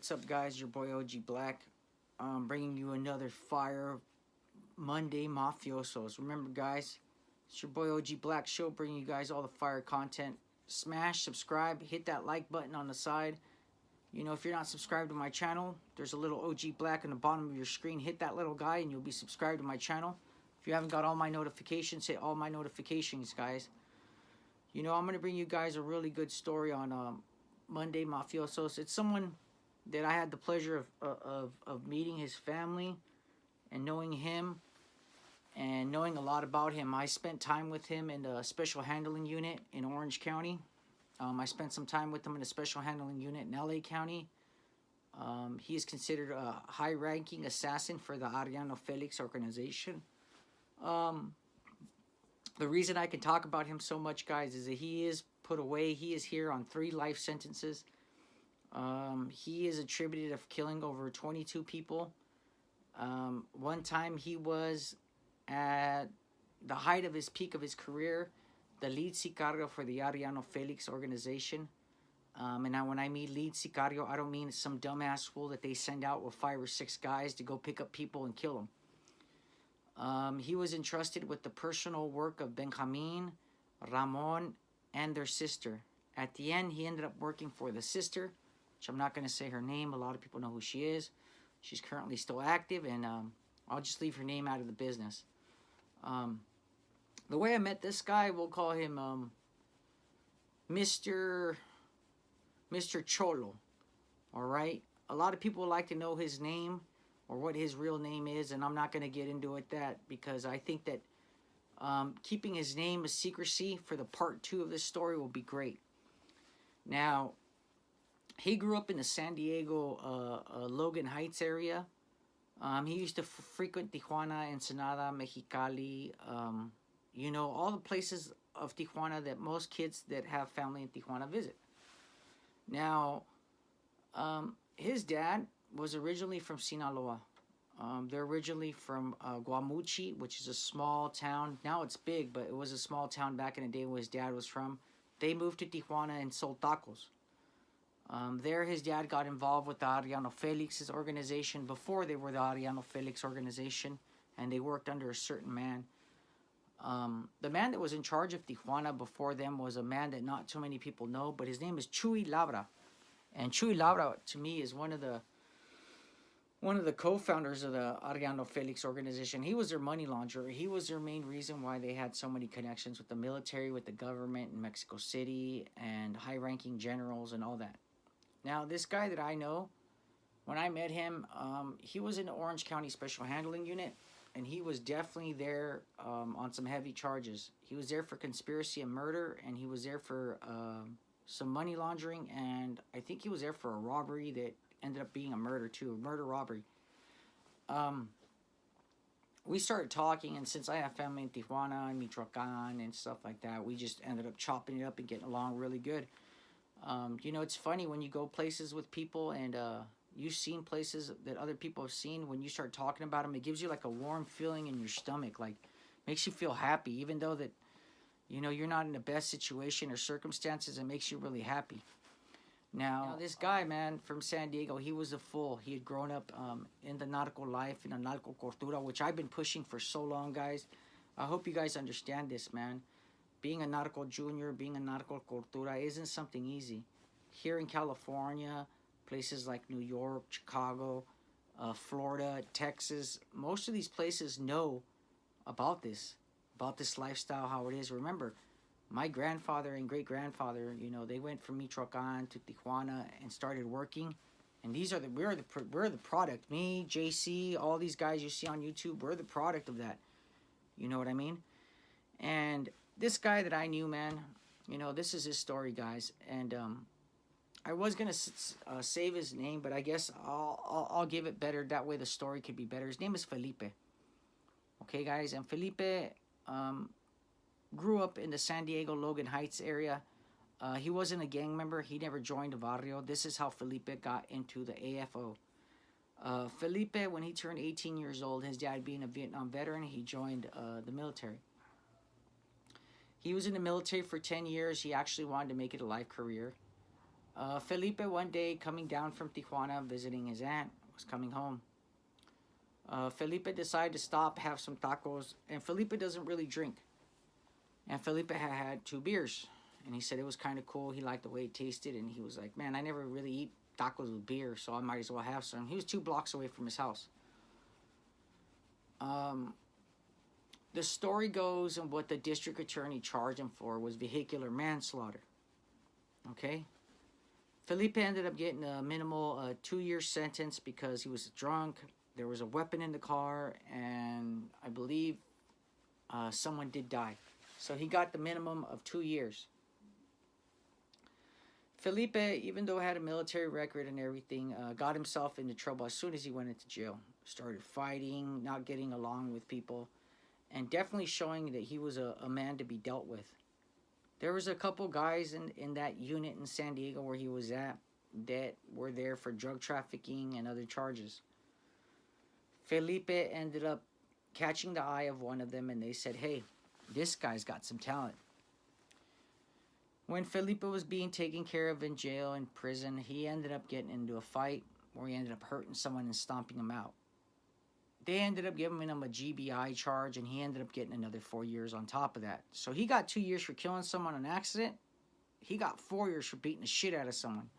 What's up, guys? Your boy OG Black, bringing you another Fire Monday Mafiosos. Remember, guys, it's your boy OG Black Show, bringing you guys all the fire content. Smash, subscribe, hit that like button on the side. You know, if you're not subscribed to my channel, there's a little OG Black on the bottom of your screen. Hit that little guy and you'll be subscribed to my channel. If you haven't got all my notifications, hit all my notifications, guys. You know, I'm going to bring you guys a really good story on Monday Mafiosos. It's someone that I had the pleasure of meeting his family and knowing him and knowing a lot about him. I spent time with him in the special handling unit in Orange County. I spent some time with him in a special handling unit in LA County. He is considered a high-ranking assassin for the Arellano Félix organization. The reason I can talk about him so much, guys, is that he is put away. He is here on 3 life sentences. He is attributed of killing over 22 people. One time he was at the height of his peak of his career, the lead Sicario for the Arellano Félix organization. And now when I mean lead Sicario, I don't mean some dumbass fool that they send out with 5 or 6 guys to go pick up people and kill them. He was entrusted with the personal work of Benjamin, Ramon, and their sister. At the end, he ended up working for the sister, which I'm not going to say her name. A lot of people know who she is. She's currently still active, and I'll just leave her name out of the business. The way I met this guy, we'll call him Mr. Cholo. All right? A lot of people like to know his name or what his real name is, and I'm not going to get into it because I think that keeping his name a secrecy for the part 2 of this story will be great. Now, he grew up in the San Diego, Logan Heights area. He used to frequent Tijuana, Ensenada, Mexicali, you know, all the places of Tijuana that most kids that have family in Tijuana visit. Now, his dad was originally from Sinaloa. They're originally from Guamuchi, which is a small town. Now it's big, but it was a small town back in the day where his dad was from. They moved to Tijuana and sold tacos. There, his dad got involved with the Arellano Félix's organization before they were the Arellano Félix organization, and they worked under a certain man. The man that was in charge of Tijuana before them was a man that not too many people know, but his name is Chuy Labra. And Chuy Labra, to me, is one of the co-founders of the Arellano Félix organization. He was their money launderer. He was their main reason why they had so many connections with the military, with the government in Mexico City, and high-ranking generals and all that. Now, this guy that I know, when I met him, he was in the Orange County Special Handling Unit, and he was definitely there on some heavy charges. He was there for conspiracy and murder, and he was there for some money laundering, and I think he was there for a robbery that ended up being a murder too, a murder robbery. We started talking, and since I have family in Tijuana and Michoacan and stuff like that, we just ended up chopping it up and getting along really good. You know, it's funny when you go places with people and you've seen places that other people have seen. When you start talking about them, it gives you like a warm feeling in your stomach, like makes you feel happy, even though that, you know, you're not in the best situation or circumstances. It makes you really happy. Now, this guy, man, from San Diego, he was a fool. He had grown up in the narco life, in the narco cultura, which I've been pushing for so long, guys. I hope you guys understand this, man. Being a narco junior, being a narco cultura isn't something easy. Here in California, places like New York, Chicago, Florida, Texas, most of these places know about this lifestyle, how it is. Remember, my grandfather and great-grandfather, you know, they went from Michoacan to Tijuana and started working. And we're the product. Me, JC, all these guys you see on YouTube, we're the product of that. You know what I mean? And this guy that I knew, man, you know, this is his story, guys. And I was gonna save his name, but I guess I'll give it better. That way the story could be better. His name is Felipe. Okay, guys, and Felipe grew up in the San Diego Logan Heights area. He wasn't a gang member. He never joined a barrio. This is how Felipe got into the AFO. Felipe, when he turned 18 years old, his dad being a Vietnam veteran, he joined the military. He was in the military for 10 years. He actually wanted to make it a life career. Felipe one day coming down from Tijuana visiting his aunt was coming home. Felipe decided to stop, have some tacos, and Felipe doesn't really drink. And Felipe had 2 beers, and he said it was kind of cool. He liked the way it tasted, and he was like, man, I never really eat tacos with beer, so I might as well have some. He was 2 blocks away from his house. The story goes, and what the district attorney charged him for was vehicular manslaughter. Okay? Felipe ended up getting a minimal 2-year sentence because he was drunk. There was a weapon in the car, and I believe someone did die. So he got the minimum of 2 years. Felipe, even though he had a military record and everything, got himself into trouble as soon as he went into jail. Started fighting, not getting along with people, and definitely showing that he was a man to be dealt with. There was a couple guys in that unit in San Diego where he was at that were there for drug trafficking and other charges. Felipe ended up catching the eye of one of them, and they said, hey, this guy's got some talent. When Felipe was being taken care of in jail and prison, he ended up getting into a fight where he ended up hurting someone and stomping him out. They ended up giving him a GBI charge, and he ended up getting another 4 years on top of that. So he got 2 years for killing someone on accident. He got 4 years for beating the shit out of someone.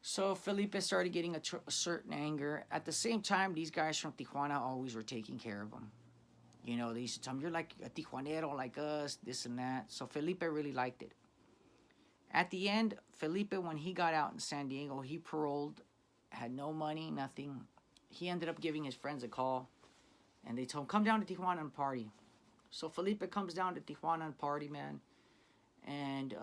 So Felipe started getting a certain anger. At the same time, these guys from Tijuana always were taking care of him. You know, they used to tell him, you're like a Tijuanero like us, this and that. So Felipe really liked it. At the end, Felipe, when he got out in San Diego, he paroled, had no money, nothing. He ended up giving his friends a call, and they told him, come down to Tijuana and party. So Felipe comes down to Tijuana and party, man. And,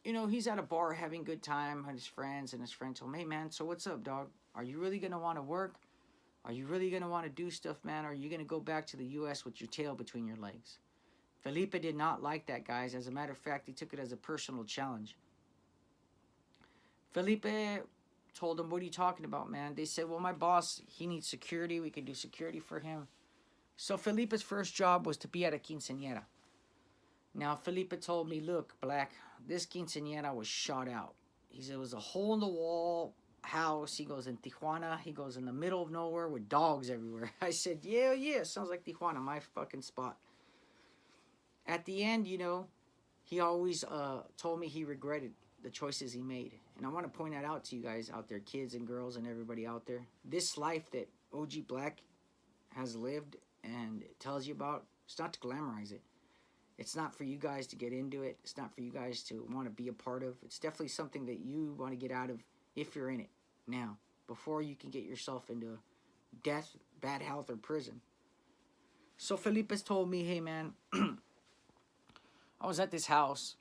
you know, he's at a bar having a good time with his friends, and his friend told him, hey, man, so what's up, dog? Are you really going to want to work? Are you really going to want to do stuff, man? Or are you going to go back to the U.S. with your tail between your legs? Felipe did not like that, guys. As a matter of fact, he took it as a personal challenge. Felipe told him, what are you talking about, man? They said, well, my boss, he needs security. We can do security for him. So Felipe's first job was to be at a quinceañera. Now, Felipe told me, look, Black, this quinceañera was shot out. He said it was a hole-in-the-wall house. He goes, in Tijuana. He goes, in the middle of nowhere with dogs everywhere. I said, yeah, sounds like Tijuana, my fucking spot. At the end, you know, he always told me he regretted the choices he made. And I want to point that out to you guys out there, kids and girls and everybody out there. This life that OG Black has lived and tells you about, it's not to glamorize it. It's not for you guys to get into it. It's not for you guys to want to be a part of. It's definitely something that you want to get out of if you're in it now, before you can get yourself into death, bad health, or prison. So Felipe's told me, hey, man, I was at this house.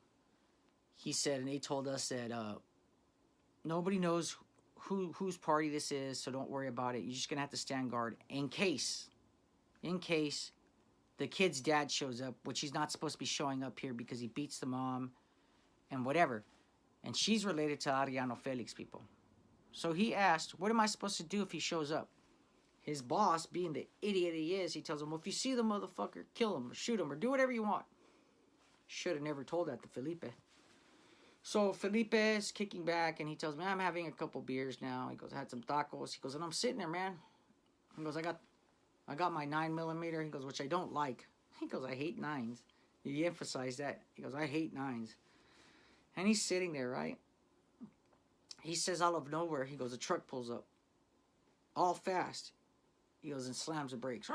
He said, and they told us that nobody knows whose party this is, so don't worry about it. You're just going to have to stand guard in case the kid's dad shows up, which he's not supposed to be showing up here because he beats the mom and whatever. And she's related to Arellano Félix people. So he asked, what am I supposed to do if he shows up? His boss, being the idiot he is, he tells him, well, if you see the motherfucker, kill him or shoot him or do whatever you want. Should have never told that to Felipe. So Felipe is kicking back, and he tells me, I'm having a couple beers now. He goes, I had some tacos. He goes, and I'm sitting there, man. He goes, I got my 9mm. He goes, which I don't like. He goes, I hate 9s. He emphasized that. He goes, I hate 9s. And he's sitting there, right? He says, out of nowhere, he goes, a truck pulls up. All fast. He goes and slams the brakes.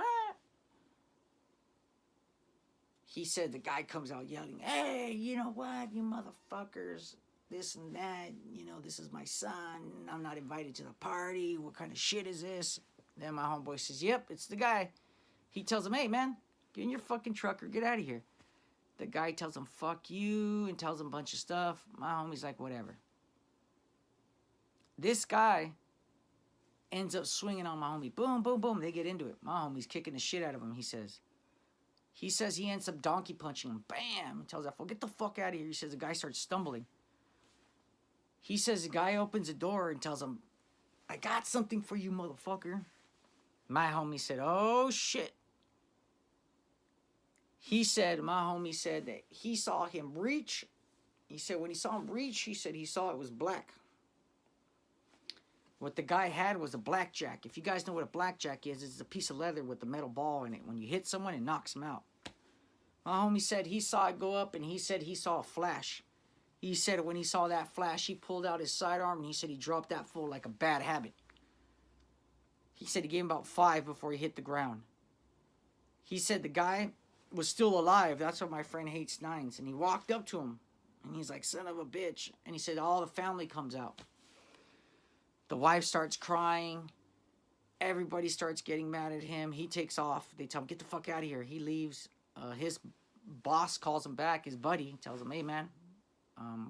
He said the guy comes out yelling, hey, you know what, you motherfuckers, this and that, you know, this is my son, I'm not invited to the party, what kind of shit is this? Then my homeboy says, yep, it's the guy. He tells him, hey, man, get in your fucking truck or get out of here. The guy tells him, fuck you, and tells him a bunch of stuff. My homie's like, whatever. This guy ends up swinging on my homie. Boom, boom, boom. They get into it. My homie's kicking the shit out of him, he says. He says he ends up donkey punching him. Bam! He tells that fool, get the fuck out of here. He says the guy starts stumbling. He says the guy opens the door and tells him, I got something for you, motherfucker. My homie said, oh, shit. My homie said that he saw him reach, He said when he saw him reach, he said he saw it was black. What the guy had was a blackjack. If you guys know what a blackjack is, it's a piece of leather with a metal ball in it. When you hit someone, it knocks them out. My homie said he saw it go up, and he said he saw a flash. He said when he saw that flash, he pulled out his sidearm, and he said he dropped that fool like a bad habit. He said he gave him about 5 before he hit the ground. He said the guy was still alive. That's why my friend hates 9s. And he walked up to him, and he's like, son of a bitch. And he said all the family comes out. The wife starts crying. Everybody starts getting mad at him. He takes off. They tell him, get the fuck out of here. He leaves. His boss calls him back. His buddy tells him, hey, man,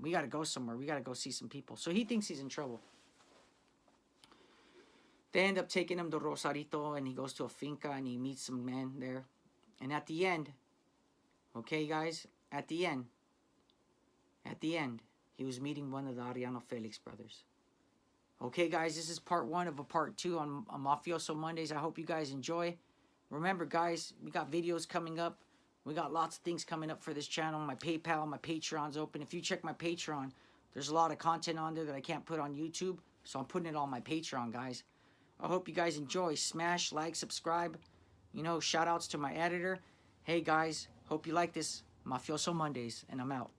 we got to go somewhere. We got to go see some people. So he thinks he's in trouble. They end up taking him to Rosarito, and he goes to a finca, and he meets some men there. And at the end, okay, guys, at the end, he was meeting one of the Arellano Félix brothers. Okay, guys, this is part 1 of a part 2 on Mafioso Mondays. I hope you guys enjoy. Remember, guys, we got videos coming up. We got lots of things coming up for this channel. My PayPal, my Patreon's open. If you check my Patreon, there's a lot of content on there that I can't put on YouTube. So I'm putting it on my Patreon, guys. I hope you guys enjoy. Smash, like, subscribe. You know, shout outs to my editor. Hey, guys, hope you like this Mafioso Mondays, and I'm out.